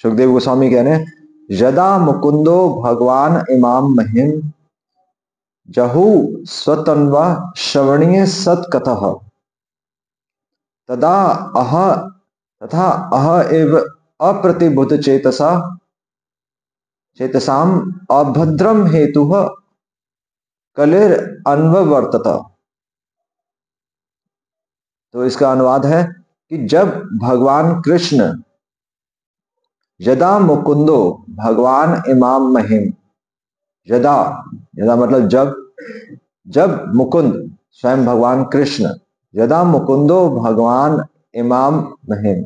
सुखदेव गोस्वामी कह रहे हैं, यदा मुकुंदो भगवान इमाम महिम जहु स्वतन्वा श्रवणीय सत्कथः तदा अह तथा अह एव अप्रतिबुद्ध चेतसाम अभद्रम हेतु कलिर अन्ववर्तत। तो इसका अनुवाद है कि जब भगवान कृष्ण, यदा मुकुंदो भगवान इमाम महिम, यदा यदा मतलब जब मुकुंद स्वयं भगवान कृष्ण, यदा मुकुंदो भगवान इमाम महिम,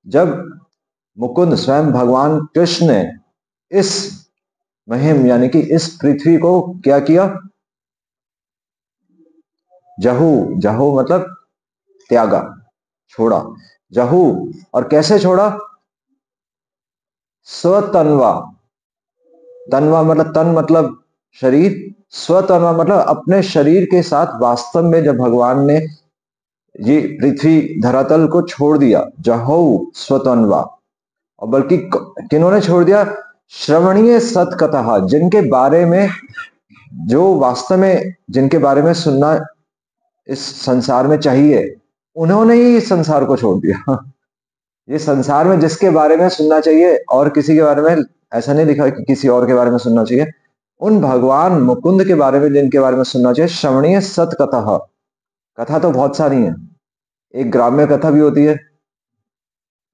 जब मुकुंद स्वयं भगवान कृष्ण ने इस महिम यानी कि इस पृथ्वी को क्या किया, जहू, जहू मतलब त्यागा, छोड़ा, जहू, और कैसे छोड़ा, स्वतन्वा, तन्वा मतलब तन मतलब शरीर, स्वतन्वा मतलब अपने शरीर के साथ वास्तव में जब भगवान ने ये पृथ्वी धरातल को छोड़ दिया, जहौ स्वतन्वा, और बल्कि किन्होंने छोड़ दिया, श्रवणीय सत्कथा, जिनके बारे में, जो वास्तव में जिनके बारे में सुनना इस संसार में चाहिए, उन्होंने ही इस संसार को छोड़ दिया। ये संसार में जिसके बारे में सुनना चाहिए और किसी के बारे में ऐसा नहीं लिखा कि किसी और के बारे में सुनना चाहिए, उन भगवान मुकुंद के बारे में जिनके बारे में सुनना चाहिए, श्रवणीय सत्कथा। कथा तो बहुत सारी है, एक ग्राम्य कथा भी होती है,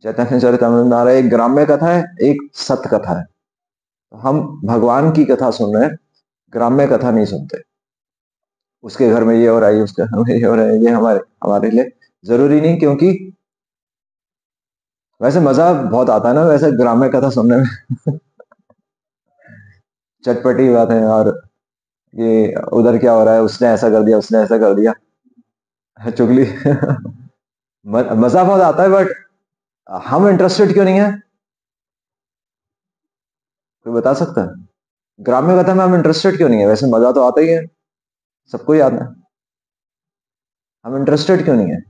चैतन्य चरितामृत में आ रहा है, एक ग्राम्य कथा है, एक सत्य कथा है। तो हम भगवान की कथा सुन रहे हैं, ग्राम्य कथा नहीं सुनते। उसके घर में ये हो रहा है, उसके घर में ये हो रहा है, ये हमारे हमारे लिए जरूरी नहीं, क्योंकि वैसे मजा बहुत आता है ना वैसे ग्राम्य कथा सुनने में। चटपटी बात है, और ये उधर क्या हो रहा है, उसने ऐसा कर दिया, उसने ऐसा कर दिया, चुगली। मजा बहुत आता है, बट हम इंटरेस्टेड क्यों नहीं है, कोई बता सकता है? ग्राम्य कथा में हम इंटरेस्टेड क्यों नहीं है? वैसे मजा तो आता ही है, सबको ही आता है, हम इंटरेस्टेड क्यों नहीं है?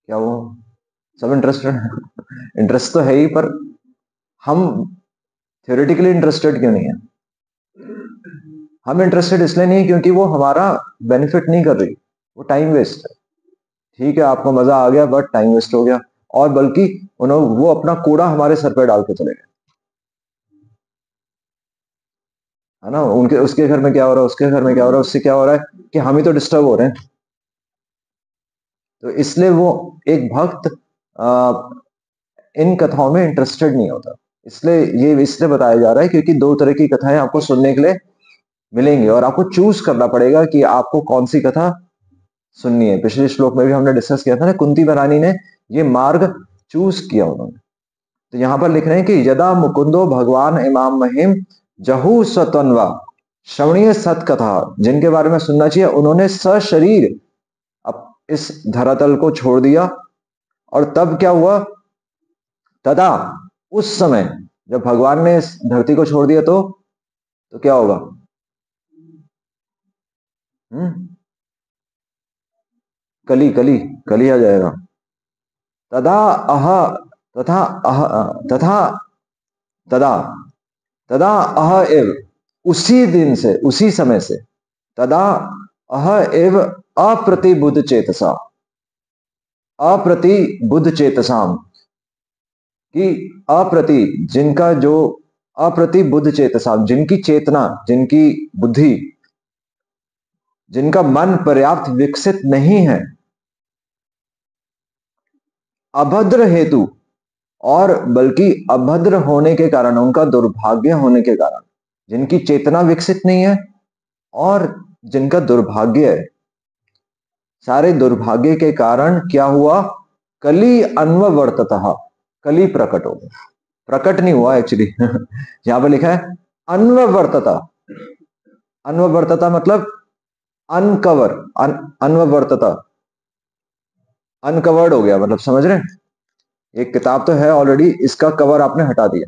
क्या वो सब इंटरेस्टेड? इंटरेस्ट तो है ही, पर हम थ्योरेटिकली इंटरेस्टेड क्यों नहीं है? हम इंटरेस्टेड इसलिए नहीं है क्योंकि वो हमारा बेनिफिट नहीं कर रही, वो टाइम वेस्ट है। ठीक है, आपको मजा आ गया, बट टाइम वेस्ट हो गया, और बल्कि उन्होंने वो अपना कूड़ा हमारे सर पे डाल के चले गए, है ना। उनके उसके घर में क्या हो रहा है, उसके घर में क्या हो रहा है, उससे क्या हो रहा है कि हम ही तो डिस्टर्ब हो रहे हैं। तो इसलिए वो एक भक्त इन कथाओं में इंटरेस्टेड नहीं होता। इसलिए ये इसलिए बताया जा रहा है क्योंकि दो तरह की कथाएं आपको सुनने के लिए मिलेंगी, और आपको चूज करना पड़ेगा कि आपको कौन सी कथा सुननी है। पिछले श्लोक में भी हमने डिस्कस किया था ना, कुंती महारानी ने ये मार्ग चूज किया उन्होंने। तो यहां पर लिख रहे हैं कि यदा मुकुंदो भगवान इमाम महिम जहू स्वतन्वा श्रवणीय सत्कथा, जिनके बारे में सुनना चाहिए, उन्होंने सशरीर अब इस धरातल को छोड़ दिया। और तब क्या हुआ, तदा उस समय जब भगवान ने इस धरती को छोड़ दिया, तो क्या होगा? कली कली कली आ जाएगा। तदा अह तथा अह तथा तदा तदा अह एव, उसी दिन से, उसी समय से, तदा अह एव अप्रतिबुद्ध चेतसा, अप्रतिबुद्ध चेतसाम, कि अप्रति जिनका जो अप्रतिबुद्ध चेतसाम, जिनकी चेतना, जिनकी बुद्धि, जिनका मन पर्याप्त विकसित नहीं है, अभद्र हेतु, और बल्कि अभद्र होने के कारण, उनका दुर्भाग्य होने के कारण, जिनकी चेतना विकसित नहीं है और जिनका दुर्भाग्य है, सारे दुर्भाग्य के कारण क्या हुआ, कली अन्ववर्ततः, कली प्रकट हो गया। प्रकट नहीं हुआ एक्चुअली। यहां पर लिखा है अन्ववर्तता। अन्ववर्तता मतलब अनकवर, अन्ववर्तता, अनकवर्ड हो गया, मतलब समझ रहे हैं? एक किताब तो है ऑलरेडी, इसका कवर आपने हटा दिया।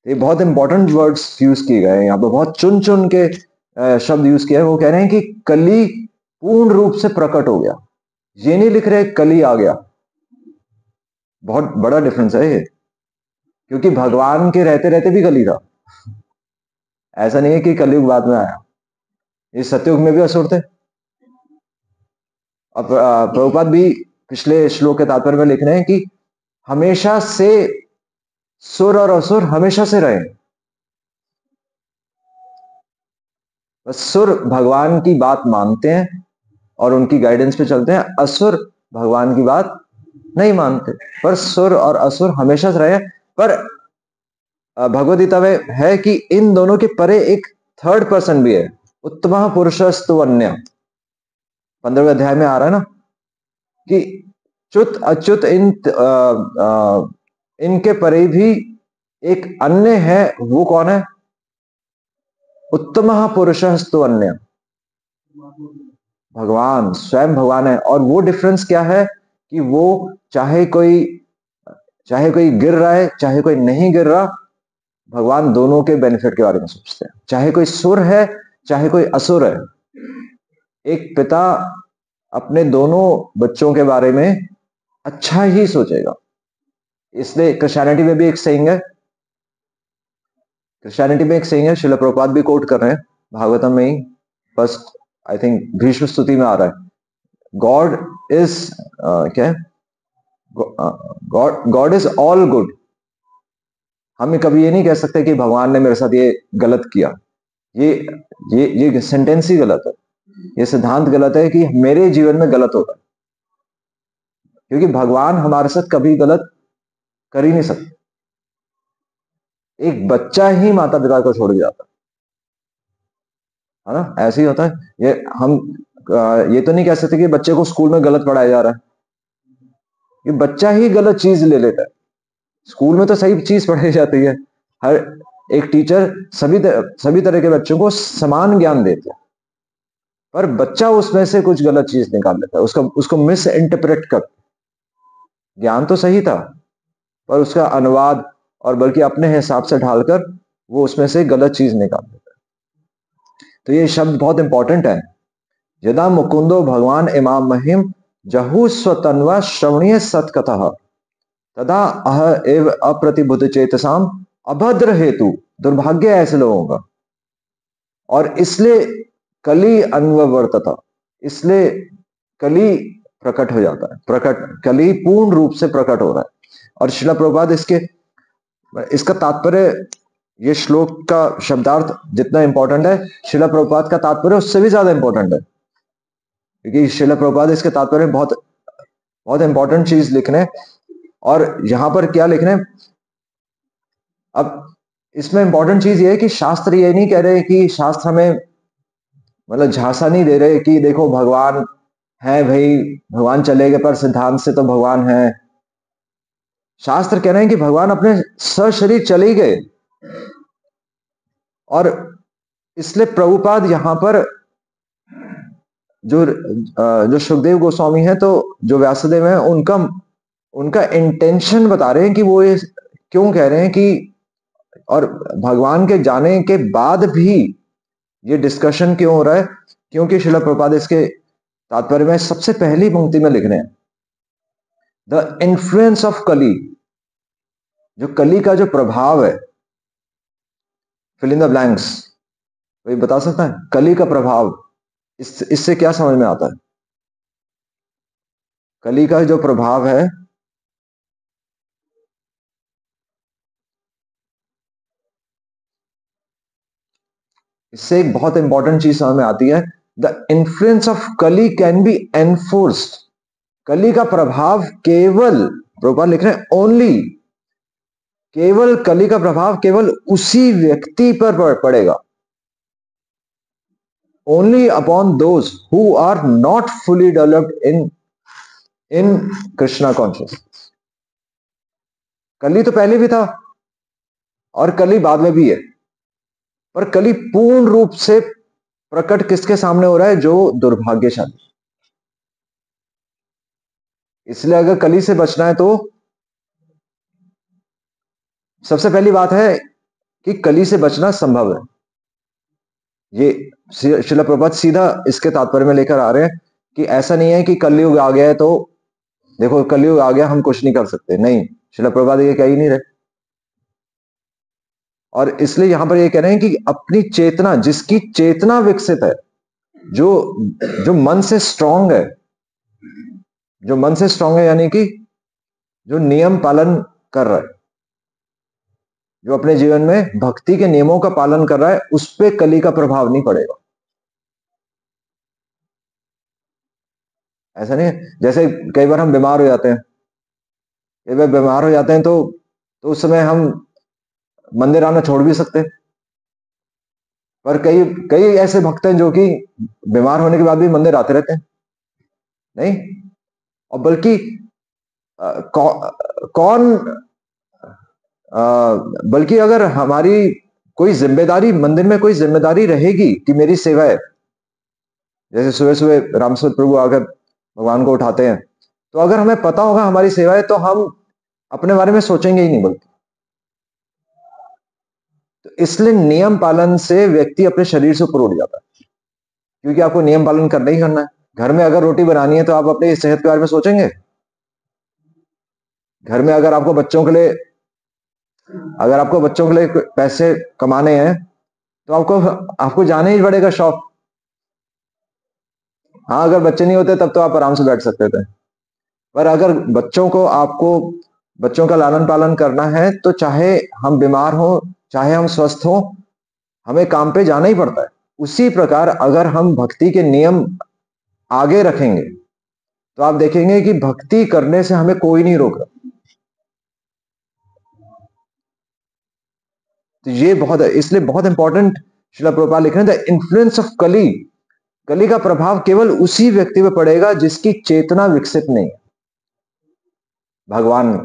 ये बहुत इंपॉर्टेंट वर्ड्स यूज किए गए हैं यहाँ पे, बहुत चुन चुन के शब्द यूज किए हैं। वो कह रहे हैं कि कली पूर्ण रूप से प्रकट हो गया। ये नहीं लिख रहे कली आ गया, बहुत बड़ा डिफरेंस है ये, क्योंकि भगवान के रहते रहते भी कली था। ऐसा नहीं है कि कलयुग बाद में आया, ये सतयुग में भी असुर थे। अब प्रभुपाद भी पिछले श्लोक के तात्पर्य में लिख रहे हैं कि हमेशा से सुर और असुर हमेशा से रहे। बस सुर भगवान की बात मानते हैं और उनकी गाइडेंस पे चलते हैं, असुर भगवान की बात नहीं मानते। पर सुर और असुर हमेशा से रहे। पर भगवद गीता में है कि इन दोनों के परे एक थर्ड पर्सन भी है, उत्तम पुरुषस्तु अन्य। 15वें अध्याय में आ रहा है ना कि च्युत अच्युत इनके परे भी एक अन्य है। वो कौन है? उत्तम पुरुषस्तु अन्य, भगवान स्वयं भगवान है। और वो डिफरेंस क्या है कि वो चाहे कोई गिर रहा है चाहे कोई नहीं गिर रहा, भगवान दोनों के बेनिफिट के बारे में सोचते हैं। चाहे कोई सुर है चाहे कोई असुर है, एक पिता अपने दोनों बच्चों के बारे में अच्छा ही सोचेगा। इसलिए क्रिश्चियनिटी में भी एक सेइंग है, श्रील प्रभुपाद भी कोट कर रहे हैं भागवतम में ही, फर्स्ट आई थिंक भीष्म स्तुति में आ रहा है, गॉड इज क्या, गॉड इज ऑल गुड। हम कभी ये नहीं कह सकते कि भगवान ने मेरे साथ ये गलत किया। ये सेंटेंस ही गलत है, ये सिद्धांत गलत है कि मेरे जीवन में गलत होता है, क्योंकि भगवान हमारे साथ कभी गलत कर ही नहीं सकते। एक बच्चा ही माता पिता को छोड़ के जाता है ना, ऐसे ही होता है। ये हम ये तो नहीं कह सकते कि बच्चे को स्कूल में गलत पढ़ाया जा रहा है, ये बच्चा ही गलत चीज ले लेता है। स्कूल में तो सही चीज पढ़ाई जाती है, हर एक टीचर सभी तरह के बच्चों को समान ज्ञान देते हैं, पर बच्चा उसमें से कुछ गलत चीज निकाल लेता है, उसको मिस इंटरप्रेट कर। ज्ञान तो सही था पर उसका अनुवाद और बल्कि अपने हिसाब से ढालकर वो उसमें से गलत चीज निकाल देता है। तो ये शब्द बहुत इंपॉर्टेंट है। यदा मुकुंदो भगवान इमाम महिम जहु स्वतन्वा श्रवणीय सत्कथा तदा अह एव अप्रतिबुद्ध चेतसाम अभद्र हेतु। दुर्भाग्य ऐसे लोगों का। और इसलिए कली अन्ववर्तता, इसलिए कली प्रकट हो जाता है, कली पूर्ण रूप से प्रकट हो रहा है। और श्रील प्रभुपाद इसका तात्पर्य, ये श्लोक का शब्दार्थ जितना इंपॉर्टेंट है, श्रील प्रभुपाद का तात्पर्य उससे भी ज्यादा इंपॉर्टेंट है, क्योंकि श्रील प्रभुपाद इसके तात्पर्य बहुत बहुत इंपॉर्टेंट चीज लिख रहे हैं। और यहां पर क्या लिख रहे हैं, अब इसमें इंपॉर्टेंट चीज ये है कि शास्त्र ये नहीं कह रहे कि शास्त्र हमें मतलब झांसा नहीं दे रहे कि देखो भगवान है भाई, भगवान चले गए पर सिद्धांत से तो भगवान है। शास्त्र कह रहे हैं कि भगवान अपने सशरीर चले गए। और इसलिए प्रभुपाद यहां पर जो सुखदेव गोस्वामी है, तो जो व्यासदेव है, उनका इंटेंशन बता रहे हैं कि वो ये क्यों कह रहे हैं कि, और भगवान के जाने के बाद भी ये डिस्कशन क्यों हो रहा है, क्योंकि श्रील प्रभुपाद इसके तात्पर्य में सबसे पहली पंक्ति में लिख रहे हैं द इन्फ्लुएंस ऑफ कली, जो कली का जो प्रभाव है, फिल इन द ब्लैंक्स, कोई बता सकता है कली का प्रभाव, इससे क्या समझ में आता है? कली का जो प्रभाव है, इससे एक बहुत इंपॉर्टेंट चीज समझ में आती है, द इन्फ्लुएंस ऑफ कली कैन बी एनफोर्स्ड। कली का प्रभाव केवल, प्रभुपाद लिख रहे हैं ओनली, केवल कली का प्रभाव केवल उसी व्यक्ति पर पड़ेगा, only upon those who are not fully developed in Krishna consciousness. Kali तो पहले भी था और कली बाद में भी है, पर कली पूर्ण रूप से प्रकट किसके सामने हो रहा है? जो दुर्भाग्यशाली। इसलिए अगर कली से बचना है तो सबसे पहली बात है कि कली से बचना संभव है। ये शिला प्रभात सीधा इसके तात्पर्य में लेकर आ रहे हैं कि ऐसा नहीं है कि कलयुग आ गया है तो देखो कलयुग आ गया हम कुछ नहीं कर सकते, नहीं, शिला प्रभात ये कह ही नहीं रहे। और इसलिए यहां पर ये कह रहे हैं कि अपनी चेतना, जिसकी चेतना विकसित है, जो जो मन से स्ट्रांग है, जो मन से स्ट्रांग है यानी कि जो नियम पालन कर रहा है, जो अपने जीवन में भक्ति के नियमों का पालन कर रहा है, उस पे कली का प्रभाव नहीं पड़ेगा। ऐसा नहीं है, जैसे कई बार हम बीमार हो जाते हैं, कई बार बीमार हो जाते हैं तो उस समय हम मंदिर आना छोड़ भी सकते हैं। पर कई कई ऐसे भक्त हैं जो कि बीमार होने के बाद भी मंदिर आते रहते हैं, नहीं, और बल्कि कौन बल्कि अगर हमारी कोई जिम्मेदारी, मंदिर में कोई जिम्मेदारी रहेगी कि मेरी सेवा है, जैसे सुबह सुबह रामसद प्रभु आकर भगवान को उठाते हैं, तो अगर हमें पता होगा हमारी सेवा है तो हम अपने बारे में सोचेंगे ही नहीं। बल्कि तो इसलिए नियम पालन से व्यक्ति अपने शरीर से ऊपर उठ जाता है, क्योंकि आपको नियम पालन करना ही करना है। घर में अगर रोटी बनानी है तो आप अपनी सेहत के बारे में सोचेंगे? घर में अगर आपको बच्चों के लिए, अगर आपको बच्चों के लिए पैसे कमाने हैं तो आपको आपको जाना ही पड़ेगा शॉप। हाँ, अगर बच्चे नहीं होते तब तो आप आराम से बैठ सकते थे, पर अगर बच्चों को, आपको बच्चों का लालन पालन करना है तो चाहे हम बीमार हो चाहे हम स्वस्थ हो, हमें काम पे जाना ही पड़ता है। उसी प्रकार अगर हम भक्ति के नियम आगे रखेंगे तो आप देखेंगे कि भक्ति करने से हमें कोई नहीं रोक रहा। तो ये बहुत है, इसलिए बहुत इंपॉर्टेंट श्रील प्रभुपाद लिख रहे हैं, द इन्फ्लुएंस ऑफ कली, कली का प्रभाव केवल उसी व्यक्ति पे पड़ेगा जिसकी चेतना विकसित नहीं है भगवान में।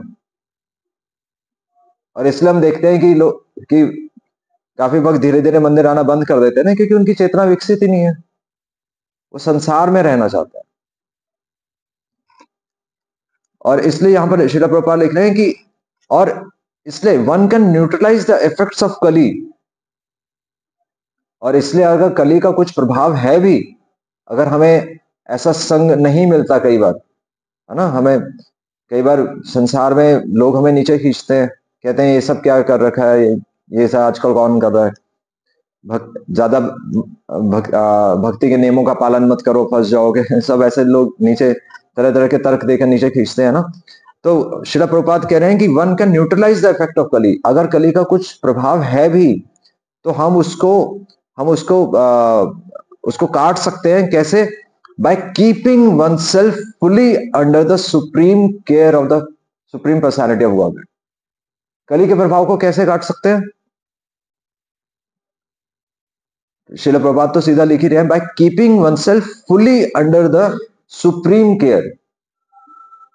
और इसलिए हम देखते हैं कि लोग, कि काफी वक्त धीरे धीरे मंदिर आना बंद कर देते हैं ना, क्योंकि उनकी चेतना विकसित ही नहीं है, वो संसार में रहना चाहते हैं। और इसलिए यहां पर श्रील प्रभुपाद लिख रहे हैं कि, और इसलिए one can neutralise the effects of Kali, और इसलिए अगर कली का कुछ प्रभाव है भी, अगर हमें ऐसा संग नहीं मिलता, कई बार है ना, हमें कई बार संसार में लोग हमें नीचे खींचते हैं, कहते हैं ये सब क्या कर रखा है, ये सब आजकल कौन कर रहा है, ज्यादा भक्ति के नियमों का पालन मत करो, फंस जाओगे सब ऐसे लोग नीचे तरह तरह के तर्क देकर नीचे खींचते हैं ना। तो श्रील प्रभुपाद कह रहे हैं कि one can neutralise the effect of Kali, अगर कली का कुछ प्रभाव है भी तो हम उसको काट सकते हैं। कैसे? By keeping one self fully under the supreme care of the supreme personality of God. कली के प्रभाव को कैसे काट सकते हैं? श्रील प्रभुपाद तो सीधा लिख ही रहे हैं, by keeping one self fully under the supreme care,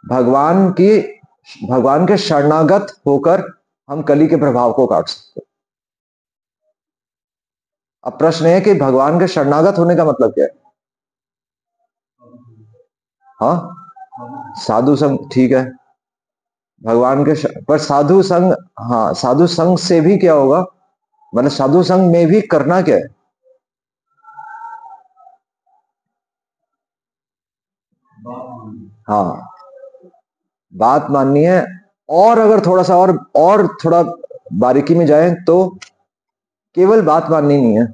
भगवान के शरणागत होकर हम कली के प्रभाव को काट सकते हैं। अब प्रश्न है कि भगवान के शरणागत होने का मतलब क्या है? हाँ, साधु संग, ठीक है, भगवान के पर साधु संग, हाँ, साधु संग से भी क्या होगा, मतलब साधु संग में भी करना क्या है? हाँ, बात माननी है। और अगर थोड़ा सा और थोड़ा बारीकी में जाए तो केवल बात माननी नहीं है,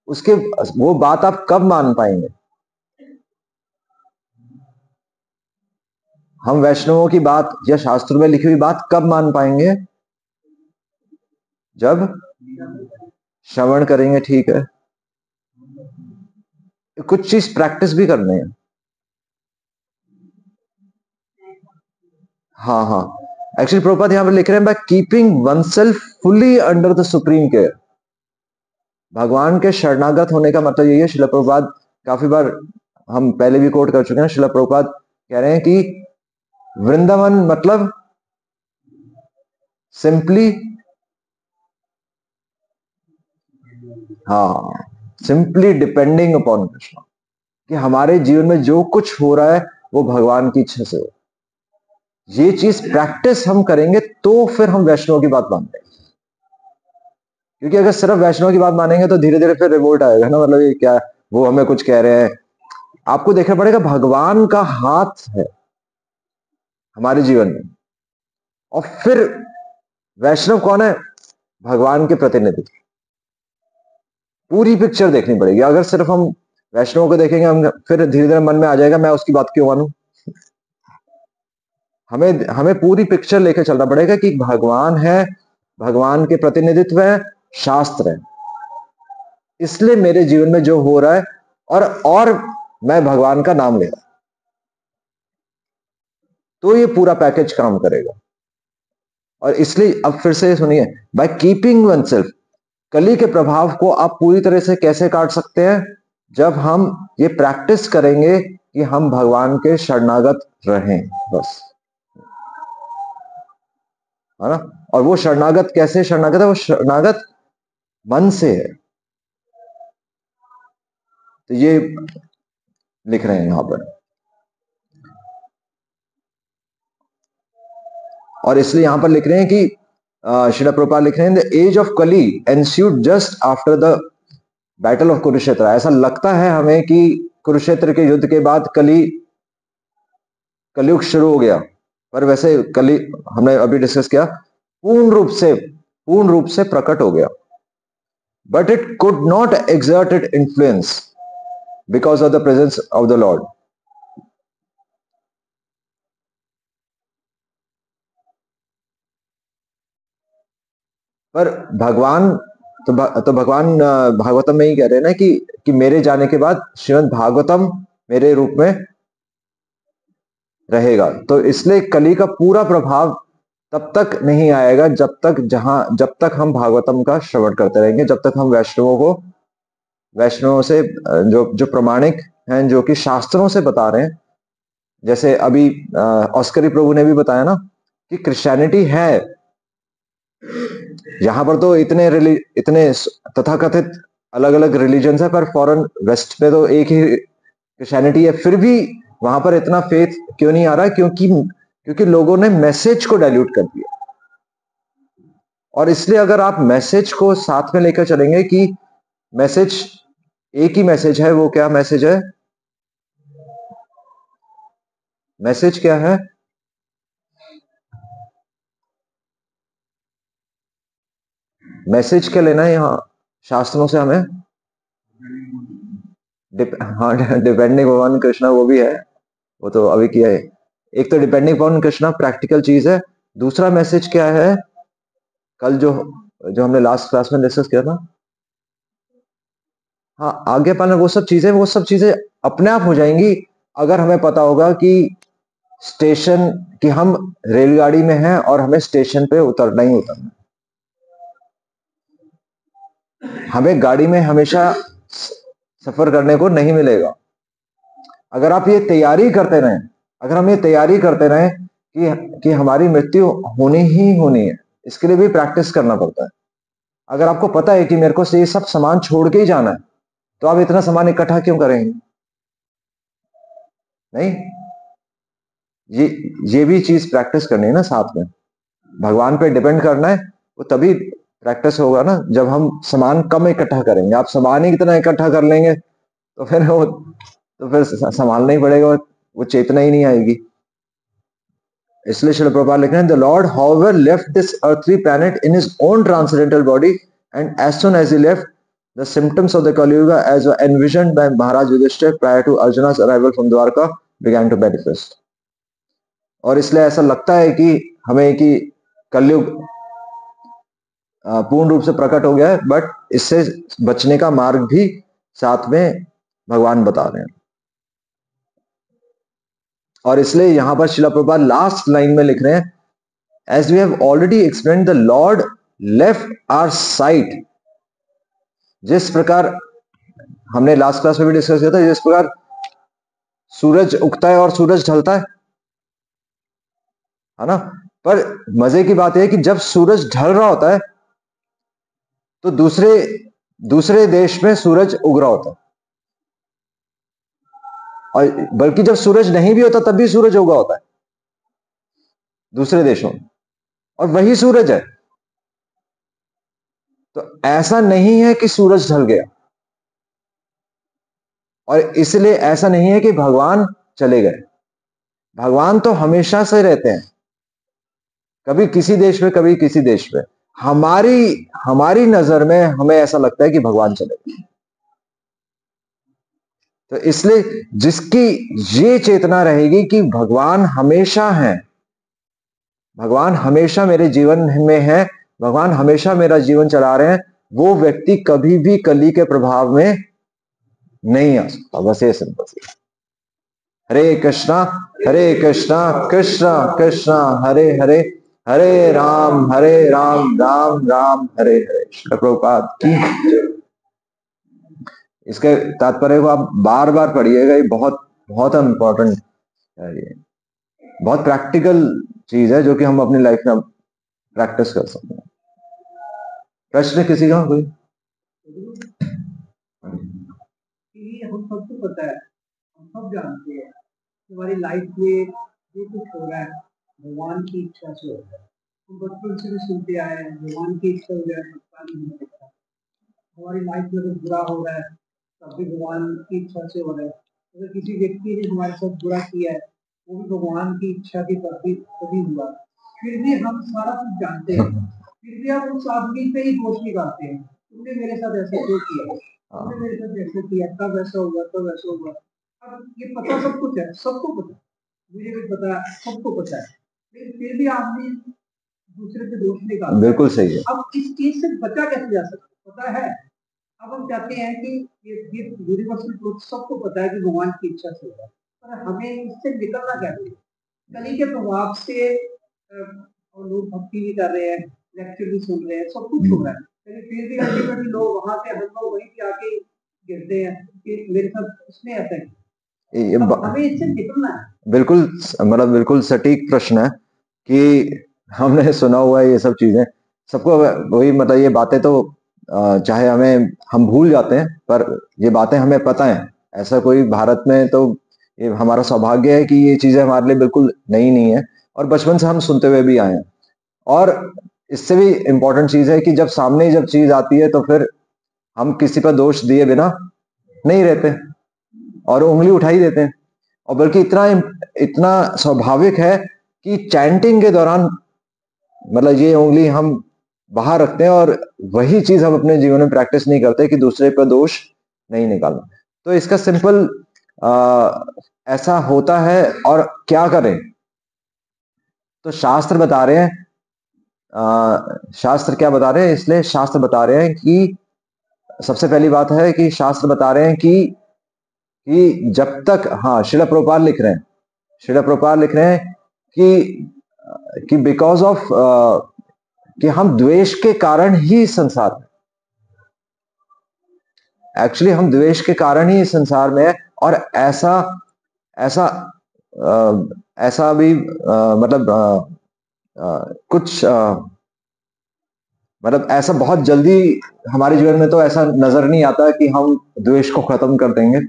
उसके वो बात आप कब मान पाएंगे? हम वैष्णवों की बात या शास्त्रों में लिखी हुई बात कब मान पाएंगे? जब श्रवण करेंगे, ठीक है, कुछ चीज प्रैक्टिस भी करनी है। हाँ हाँ, एक्चुअली प्रभुपाद यहां पर लिख रहे हैं, by keeping one self fully under the supreme care, भगवान के शरणागत होने का मतलब यही है। श्रील प्रभुपाद काफी बार हम पहले भी कोट कर चुके हैं, श्रील प्रभुपाद कह रहे हैं कि वृंदावन मतलब सिंपली, हाँ, सिंपली डिपेंडिंग अपॉन कृष्ण, कि हमारे जीवन में जो कुछ हो रहा है वो भगवान की इच्छा से हो। ये चीज प्रैक्टिस हम करेंगे तो फिर हम वैष्णव की बात मानते हैं, क्योंकि अगर सिर्फ वैष्णव की बात मानेंगे तो धीरे धीरे फिर रिवोल्ट आएगा ना, मतलब ये क्या, वो हमें कुछ कह रहे हैं। आपको देखना पड़ेगा भगवान का हाथ है हमारे जीवन में, और फिर वैष्णव कौन है? भगवान के प्रतिनिधि। पूरी पिक्चर देखनी पड़ेगी। अगर सिर्फ हम वैष्णव को देखेंगे, हम फिर धीरे धीरे मन में आ जाएगा मैं उसकी बात क्यों मानूं। हमें हमें पूरी पिक्चर लेके चलना पड़ेगा कि भगवान है, भगवान के प्रतिनिधित्व है, शास्त्र है, इसलिए मेरे जीवन में जो हो रहा है, और मैं भगवान का नाम ले रहा हूं, तो ये पूरा पैकेज काम करेगा। और इसलिए अब फिर से सुनिए, बाय कीपिंग वन सेल्फ, कली के प्रभाव को आप पूरी तरह से कैसे काट सकते हैं? जब हम ये प्रैक्टिस करेंगे कि हम भगवान के शरणागत रहें, बस, है ना। और वो शरणागत कैसे शरणागत है? वो शरणागत मन से है। तो ये लिख रहे हैं यहां पर, और इसलिए यहां पर लिख रहे हैं कि श्रील प्रभुपाद लिख रहे हैं, the age of Kali ensued just after the battle of Kurukshetra. ऐसा लगता है हमें कि कुरुक्षेत्र के युद्ध के बाद कलयुग शुरू हो गया, पर वैसे कली, हमने अभी डिस्कस किया, पूर्ण रूप से प्रकट हो गया। But it could not exert it influence because of the presence of the Lord. पर भगवान, तो भगवान भागवतम में ही कह रहे हैं ना कि मेरे जाने के बाद श्रीमद् भागवतम मेरे रूप में रहेगा। तो इसलिए कली का पूरा प्रभाव तब तक नहीं आएगा जब तक हम भागवतम का श्रवण करते रहेंगे, जब तक हम वैष्णवों से जो जो प्रमाणिक हैं, जो कि शास्त्रों से बता रहे हैं, जैसे अभी ऑस्करी प्रभु ने भी बताया ना कि क्रिश्चियनिटी है। यहां पर तो इतने तथाकथित अलग अलग रिलीजन है, पर फॉरेन वेस्ट में तो एक ही क्रिश्चियनिटी है। फिर भी वहां पर इतना फेथ क्यों नहीं आ रहा है? क्योंकि लोगों ने मैसेज को डाइल्यूट कर दिया। और इसलिए अगर आप मैसेज को साथ में लेकर चलेंगे कि मैसेज एक ही मैसेज है, वो क्या मैसेज है? मैसेज क्या है? मैसेज क्या लेना है यहाँ शास्त्रों से हमें? हाँ, डिपेंडिंग ऑन कृष्णा, वो भी है, वो तो अभी किया है। एक तो डिपेंडिंग ऑन कृष्णा प्रैक्टिकल चीज है, दूसरा मैसेज क्या है? कल जो जो हमने लास्ट क्लास में डिस्कस किया था, हाँ, आज्ञा पालन, वो सब चीजें अपने आप हो जाएंगी अगर हमें पता होगा कि हम रेलगाड़ी में हैं और हमें स्टेशन पे उतरना ही उतरना। हमें गाड़ी में हमेशा सफर करने को नहीं मिलेगा। अगर आप ये तैयारी करते रहें, अगर हम ये तैयारी करते रहें कि हमारी मृत्यु होनी ही होनी है, इसके लिए भी प्रैक्टिस करना पड़ता है। अगर आपको पता है कि मेरे को ये सब सामान छोड़ के ही जाना है, तो आप इतना सामान इकट्ठा क्यों करेंगे? नहीं, ये भी चीज प्रैक्टिस करनी है ना साथ में। भगवान पे डिपेंड करना है, वो तभी प्रैक्टिस होगा ना जब हम सामान कम इकट्ठा करेंगे। आप सामान ही कितना इकट्ठा कर लेंगे तो फिर संभालना ही पड़ेगा, वो चेतना ही नहीं आएगी। इसलिए श्रील प्रभुपाद लिख रहे हैं, the Lord however left this earthly planet in his own transcendental body, and as soon as he left, the symptoms of the Kali Yuga as were envisioned by Maharaj Yudhishthir prior to Arjuna's arrival from Dwarka began to manifest। और इसलिए ऐसा लगता है कि हमें कि कलयुग पूर्ण रूप से प्रकट हो गया है, बट इससे बचने का मार्ग भी साथ में भगवान बता रहे हैं। और इसलिए यहां पर श्रील प्रभुपाद लास्ट लाइन में लिख रहे हैं, as we have already explained the Lord left our sight. जिस प्रकार हमने लास्ट क्लास में भी डिस्कस किया था, जिस प्रकार सूरज उगता है और सूरज ढलता है ना। पर मजे की बात यह है कि जब सूरज ढल रहा होता है तो दूसरे देश में सूरज उग रहा होता है, और बल्कि जब सूरज नहीं भी होता तब भी सूरज उगा होता है दूसरे देशों में, और वही सूरज है। तो ऐसा नहीं है कि सूरज ढल गया, और इसलिए ऐसा नहीं है कि भगवान चले गए। भगवान तो हमेशा से रहते हैं, कभी किसी देश में कभी किसी देश में। हमारी हमारी नजर में हमें ऐसा लगता है कि भगवान चले गए। तो इसलिए जिसकी ये चेतना रहेगी कि भगवान हमेशा है, भगवान हमेशा मेरे जीवन में है, भगवान हमेशा मेरा जीवन चला रहे हैं, वो व्यक्ति कभी भी कली के प्रभाव में नहीं आ सकता। बस ये सिंपल सी। हरे कृष्णा कृष्णा कृष्णा हरे हरे, हरे राम राम राम हरे हरे। श्रील प्रभुपाद की। इसके तात्पर्य को आप बार बार पढ़िएगा, ये बहुत बहुत इंपॉर्टेंट है, ये बहुत प्रैक्टिकल चीज है जो कि हम अपनी लाइफ में प्रैक्टिस कर सकते हैं। प्रश्न किसी का कोई? हम सबको पता है, हम सब जानते हैं हमारी लाइफ में जो कुछ हो रहा है भगवान की इच्छा से हो रहा है। हम बचपन से भी सुनते आए हैं भगवान की इच्छा हो जाए पता नहीं हो सकता। हमारी लाइफ में कुछ बुरा हो रहा है तब भी भगवान की इच्छा से हो रहा है। अगर किसी व्यक्ति ने हमारे साथ बुरा किया है वो भी भगवान की इच्छा के प्रति कभी हुआ, फिर भी हम सारा कुछ जानते हैं, फिर भी हम उस आदमी पे ही दोष निकालते हैं, तुमने मेरे साथ ऐसा क्यों किया, तुमने मेरे साथ ऐसा किया, तब ऐसा हुआ तब ऐसा हुआ। अब ये पता सब कुछ है, सबको पता, मुझे भी पता है, सबको पता है, लेकिन फिर भी आदमी दूसरे पे दोष निकालता है। बिल्कुल सही है। अब इस चीज से बचा कैसे जा सकता है? पता है, अब हम चाहते हैं कि ये यूनिवर्सल ट्रुथ सबको पता है कि भगवान की इच्छा से होगा, पर हमें इससे निकलना कैसे? कली के प्रभाव से और लोग भक्ति भी कर रहे हैं, लेक्चर भी सुन रहे हैं, सब कुछ हो रहा है, लेकिन फिर भी अल्टीमेटली लोग वहां से हम लोग वहीं पे आके गिरते हैं कि मेरे साथ उसने ऐसा किया। हमें इससे निकलना है। बिल्कुल, मतलब बिल्कुल सटीक प्रश्न है कि हमने सुना हुआ है ये सब चीजें, सबको वही, मतलब ये बातें तो चाहे हम भूल जाते हैं, पर ये बातें हमें पता है। ऐसा कोई भारत में तो ये हमारा सौभाग्य है कि ये चीजें हमारे लिए बिल्कुल नई नहीं है, और बचपन से हम सुनते हुए भी आए हैं। और इससे भी इम्पोर्टेंट चीज है कि जब सामने जब चीज आती है तो फिर हम किसी पर दोष दिए बिना नहीं रहते और उंगली उठा ही देते हैं। और बल्कि इतना इतना स्वाभाविक है कि चैंटिंग के दौरान मतलब ये उंगली हम बाहर रखते हैं, और वही चीज हम अपने जीवन में प्रैक्टिस नहीं करते कि दूसरे पर दोष नहीं निकालना। तो इसका सिंपल ऐसा होता है, और क्या करें? तो शास्त्र बता रहे हैं, शास्त्र क्या बता रहे हैं? इसलिए शास्त्र बता रहे हैं कि सबसे पहली बात है कि शास्त्र बता रहे हैं कि जब तक, हाँ, श्रील प्रभुपाद लिख रहे हैं, श्रील प्रभुपाद लिख रहे हैं कि बिकॉज ऑफ कि हम द्वेष के कारण ही संसार में, एक्चुअली हम द्वेष के कारण ही इस संसार में है। और ऐसा ऐसा ऐसा भी मतलब कुछ मतलब ऐसा बहुत जल्दी हमारे जीवन में तो ऐसा नजर नहीं आता कि हम द्वेष को खत्म कर देंगे,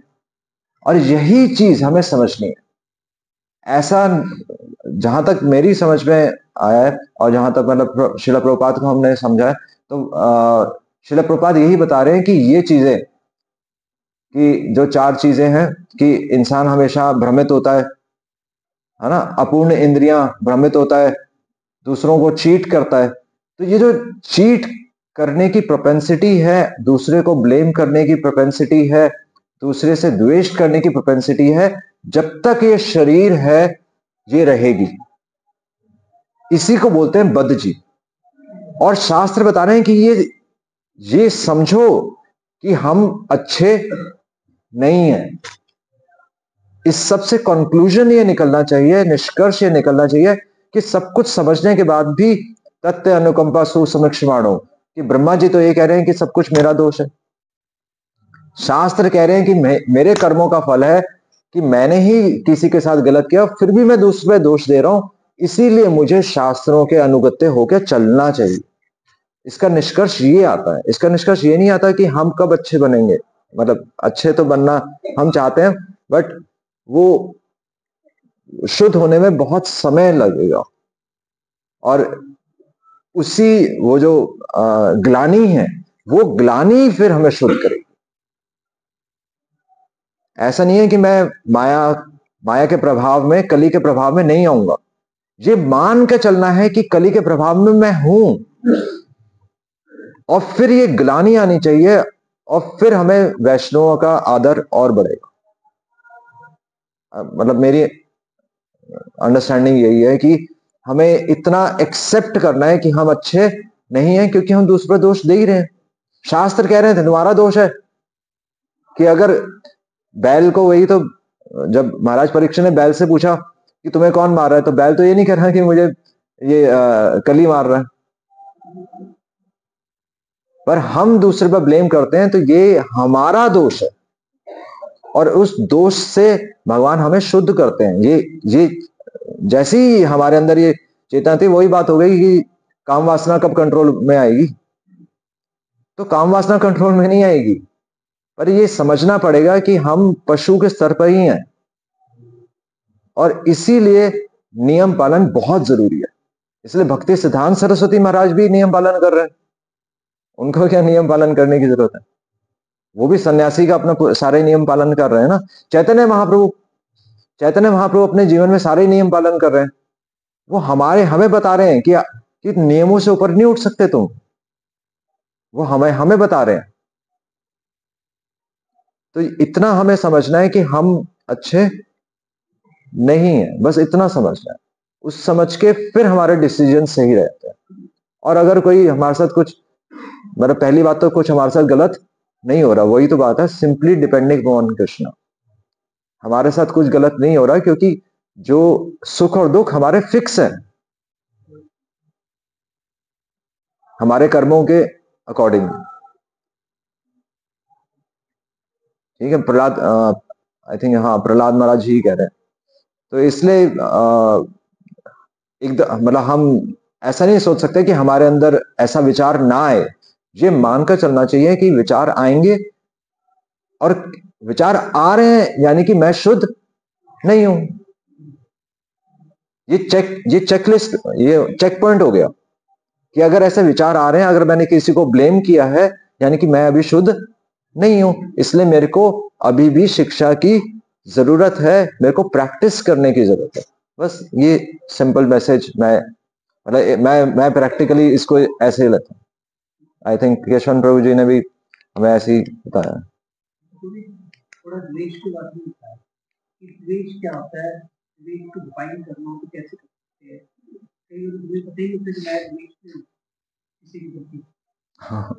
और यही चीज हमें समझनी है। ऐसा जहां तक मेरी समझ में आया है, और जहां तक मतलब श्रील प्रभुपाद को हमने समझा है, तो श्रील प्रभुपाद यही बता रहे हैं कि ये चीजें, कि जो चार चीजें हैं, कि इंसान हमेशा भ्रमित होता है ना, अपूर्ण इंद्रियां, भ्रमित होता है, दूसरों को चीट करता है। तो ये जो चीट करने की प्रोपेंसिटी है, दूसरे को ब्लेम करने की प्रोपेंसिटी है, दूसरे से द्वेष करने की प्रोपेंसिटी है, जब तक ये शरीर है ये रहेगी। इसी को बोलते हैं बद्ध जीव। और शास्त्र बता रहे हैं कि ये समझो कि हम अच्छे नहीं है। इस सब से कंक्लूजन ये निकलना चाहिए, निष्कर्ष ये निकलना चाहिए कि सब कुछ समझने के बाद भी तत्व अनुकंपा सुसमीक्षमाणो, कि ब्रह्मा जी तो ये कह रहे हैं कि सब कुछ मेरा दोष है, शास्त्र कह रहे हैं कि मेरे कर्मों का फल है कि मैंने ही किसी के साथ गलत किया, फिर भी मैं दूसरे दोष दे रहा हूं, इसीलिए मुझे शास्त्रों के अनुगत्य होकर चलना चाहिए। इसका निष्कर्ष ये आता है, इसका निष्कर्ष ये नहीं आता कि हम कब अच्छे बनेंगे। मतलब अच्छे तो बनना हम चाहते हैं, बट वो शुद्ध होने में बहुत समय लगेगा। और उसी वो जो ग्लानि है, वो ग्लानि फिर हमें शुद्ध करेगी। ऐसा नहीं है कि मैं माया के प्रभाव में, कली के प्रभाव में नहीं आऊंगा। ये मान के चलना है कि कली के प्रभाव में मैं हूं, और फिर ये ग्लानि आनी चाहिए, और फिर हमें वैष्णवों का आदर और बढ़ेगा। मतलब मेरी अंडरस्टैंडिंग यही है कि हमें इतना एक्सेप्ट करना है कि हम अच्छे नहीं हैं, क्योंकि हम दूसरे दोष दे ही रहे हैं। शास्त्र कह रहे थे तुम्हारा दोष है कि अगर बैल को, वही तो जब महाराज परीक्षित ने बैल से पूछा कि तुम्हें कौन मार रहा है, तो बैल तो ये नहीं कह रहा कि मुझे ये कली मार रहा है, पर हम दूसरे पर ब्लेम करते हैं, तो ये हमारा दोष है, और उस दोष से भगवान हमें शुद्ध करते हैं। ये जैसी ही हमारे अंदर ये चेतना थी, वही बात हो गई कि काम वासना कब कंट्रोल में आएगी, तो काम वासना कंट्रोल में नहीं आएगी, पर ये समझना पड़ेगा कि हम पशु के स्तर पर ही हैं, और इसीलिए नियम पालन बहुत जरूरी है। इसलिए भक्ति सिद्धांत सरस्वती महाराज भी नियम पालन कर रहे हैं। उनको क्या नियम पालन करने की जरूरत है? वो भी सन्यासी का अपना सारे नियम पालन कर रहे हैं ना। चैतन्य महाप्रभु अपने जीवन में सारे नियम पालन कर रहे हैं। वो हमें बता रहे हैं कि नियमों से ऊपर नहीं उठ सकते तुम। वो हमें बता रहे हैं। तो इतना हमें समझना है कि हम अच्छे नहीं है, बस इतना समझना है। उस समझ के फिर हमारे डिसीजन सही रहते हैं। और अगर कोई हमारे साथ कुछ, मतलब पहली बात तो कुछ हमारे साथ गलत नहीं हो रहा, वही तो बात है, सिंपली डिपेंडिंग ऑन कृष्ण। हमारे साथ कुछ गलत नहीं हो रहा, क्योंकि जो सुख और दुख हमारे फिक्स है, हमारे कर्मों के अकॉर्डिंग। ठीक है, प्रहलाद, आई थिंक, हाँ, प्रहलाद महाराज ही कह रहे हैं। तो इसलिए मतलब हम ऐसा नहीं सोच सकते कि हमारे अंदर ऐसा विचार ना आए। ये मानकर चलना चाहिए कि विचार आएंगे, और विचार आ रहे हैं यानी कि मैं शुद्ध नहीं हूं। ये चेकलिस्ट, ये चेक पॉइंट हो गया कि अगर ऐसे विचार आ रहे हैं, अगर मैंने किसी को ब्लेम किया है, यानी कि मैं अभी शुद्ध नहीं हूं। इसलिए मेरे को अभी भी शिक्षा की जरूरत है, मेरे को प्रैक्टिस करने की जरूरत है। बस ये सिंपल मैसेज मैं प्रैक्टिकली इसको ऐसे ही लेता हूँ। आई थिंक केशवन प्रभु जी ने भी हमें ऐसे ही बताया। थोड़ा द्वेष की बात नहीं बताया कि द्वेष क्या होता है, द्वेष को डिफाइन करना हो तो कैसे कर सकते हैं? कई लोग तुम्हें पता ही नहीं होता कि मैं द्वेष में हूँ किसी के प्रति। हाँ,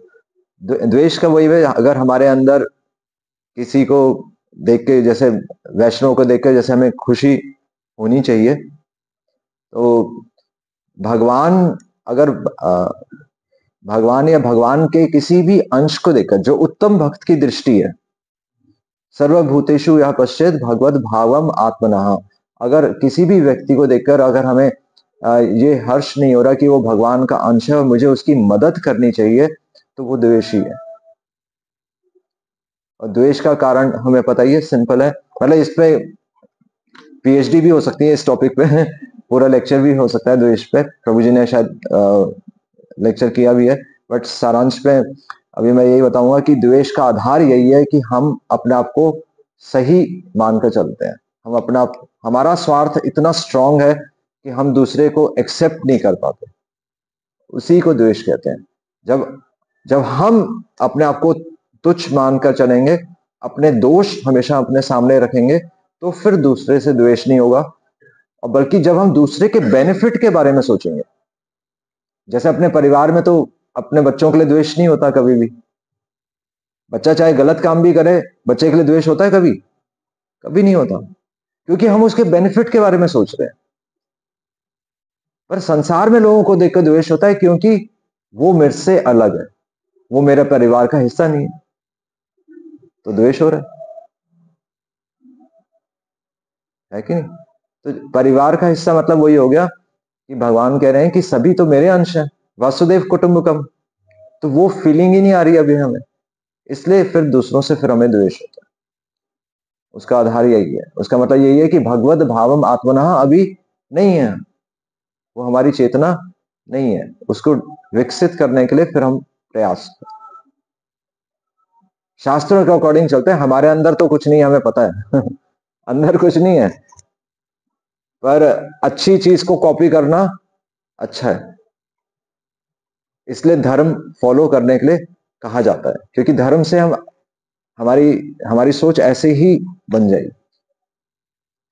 द्वेष का वही है, अगर हमारे अंदर किसी को देख के, जैसे वैष्णव को देख के जैसे हमें खुशी होनी चाहिए, तो भगवान, अगर भगवान या भगवान के किसी भी अंश को देखकर, जो उत्तम भक्त की दृष्टि है, सर्वभूतेषु यः पश्येत् भगवद भावम आत्मनः, अगर किसी भी व्यक्ति को देखकर अगर हमें ये हर्ष नहीं हो रहा कि वो भगवान का अंश है और मुझे उसकी मदद करनी चाहिए, तो वो द्वेषी है। और द्वेष का कारण हमें पता ही है, सिंपल है। मतलब इस पे पीएचडी भी हो सकती है, इस टॉपिक पे पूरा लेक्चर भी हो सकता है द्वेष पे। प्रभु जी ने शायद लेक्चर किया भी है, बट सारांश पे अभी मैं यही बताऊंगा कि द्वेष का आधार यही है कि हम अपने आप को सही मानकर चलते हैं। हमारा स्वार्थ इतना स्ट्रांग है कि हम दूसरे को एक्सेप्ट नहीं कर पाते, उसी को द्वेष कहते हैं। जब हम अपने आप को तुच्छ मानकर चलेंगे, अपने दोष हमेशा अपने सामने रखेंगे, तो फिर दूसरे से द्वेष नहीं होगा। और बल्कि जब हम दूसरे के बेनिफिट के बारे में सोचेंगे, जैसे अपने परिवार में तो अपने बच्चों के लिए द्वेष नहीं होता कभी भी। बच्चा चाहे गलत काम भी करे, बच्चे के लिए द्वेष होता है कभी? कभी नहीं होता, क्योंकि हम उसके बेनिफिट के बारे में सोच रहे हैं। पर संसार में लोगों को देखकर द्वेष होता है, क्योंकि वो मेरे से अलग है, वो मेरे परिवार का हिस्सा नहीं है, तो द्वेष हो रहा है कि नहीं? तो परिवार का हिस्सा मतलब वही हो गया कि भगवान कह रहे हैं कि सभी तो मेरे अंश हैं, वासुदेव कुटुंबकम। तो वो फीलिंग ही नहीं आ रही अभी हमें, इसलिए फिर दूसरों से फिर हमें द्वेष होता है। उसका आधार यही है, उसका मतलब यही है कि भगवद भावम आत्मनः अभी नहीं है, वो हमारी चेतना नहीं है, उसको विकसित करने के लिए फिर हम प्रयास करते हैं। शास्त्रों के अकॉर्डिंग चलते हैं, हमारे अंदर तो कुछ नहीं है, हमें पता है अंदर कुछ नहीं है, पर अच्छी चीज को कॉपी करना अच्छा है, इसलिए धर्म फॉलो करने के लिए कहा जाता है, क्योंकि धर्म से हम हमारी हमारी सोच ऐसे ही बन जाएगी,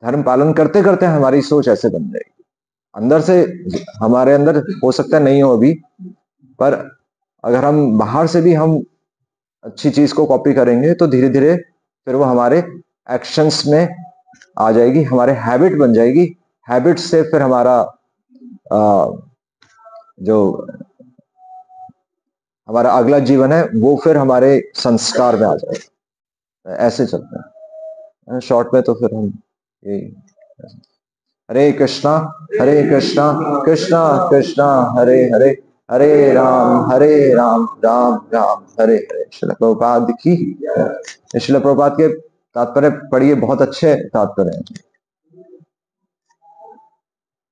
धर्म पालन करते करते हमारी सोच ऐसे बन जाएगी। अंदर से हमारे अंदर हो सकता है नहीं हो अभी, पर अगर हम बाहर से भी हम अच्छी चीज को कॉपी करेंगे तो धीरे धीरे फिर वो हमारे एक्शंस में आ जाएगी, हमारे हैबिट बन जाएगी, हैबिट से फिर हमारा जो हमारा अगला जीवन है वो फिर हमारे संस्कार में आ जाएगा। ऐसे चलते हैं शॉर्ट में, तो फिर हम यही। हरे कृष्णा कृष्णा कृष्णा हरे हरे, हरे राम राम राम हरे हरे। श्रील प्रभुपाद की, श्रील प्रभुपाद के तात्पर्य पढ़िए, बहुत अच्छे तात्पर्य हैं।